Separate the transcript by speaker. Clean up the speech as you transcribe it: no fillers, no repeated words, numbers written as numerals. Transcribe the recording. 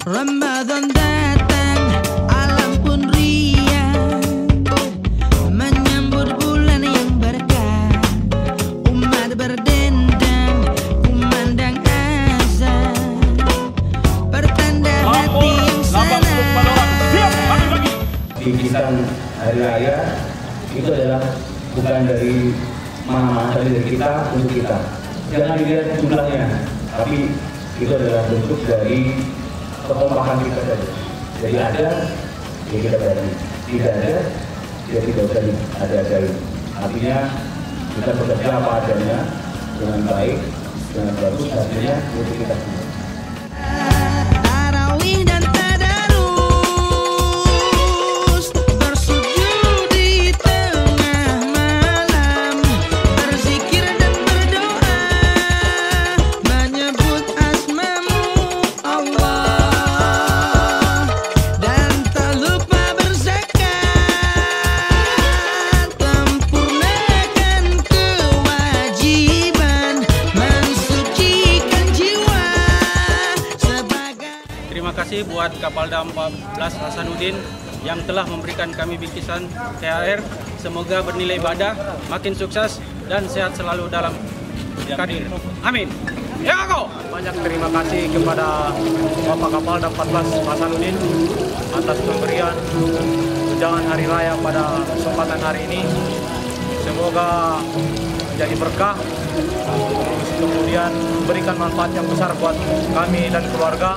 Speaker 1: Ramadan datang, alam pun riang, menyambut bulan yang berkah. Umat berdendang, kumandang azan, pertanda hati yang senang.
Speaker 2: Bingkisan hari raya itu adalah bukan dari mana-mana, tapi dari kita untuk kita. Jangan dilihat jumlahnya, tapi itu adalah bentuk dari kekompakan kita saja. Jadi ada, ya kita bagi. Tidak ada, ya tidak usah ada-adain. Artinya kita bekerja apa adanya, dengan baik, dengan bagus, hasilnya untuk kita semua.
Speaker 1: Tarawih dan tadarus, bersujud di tengah malam, berzikir dan berdoa, menyebut asma-Mu Allah, dan tak lupa berzakat, sempurnakan kewajiban, mensucikan jiwa sebagai.
Speaker 3: Terima kasih buat Kapolda 14 Hasanuddin yang telah memberikan kami bingkisan THR. Semoga bernilai ibadah, makin sukses dan sehat selalu dalam karir. Amin. Ya kau.
Speaker 4: Banyak terima kasih kepada Bapak Kapolda 14 Hasanuddin atas pemberian tunjangan hari raya pada kesempatan hari ini. Semoga menjadi berkah, kemudian memberikan manfaat yang besar buat kami dan keluarga.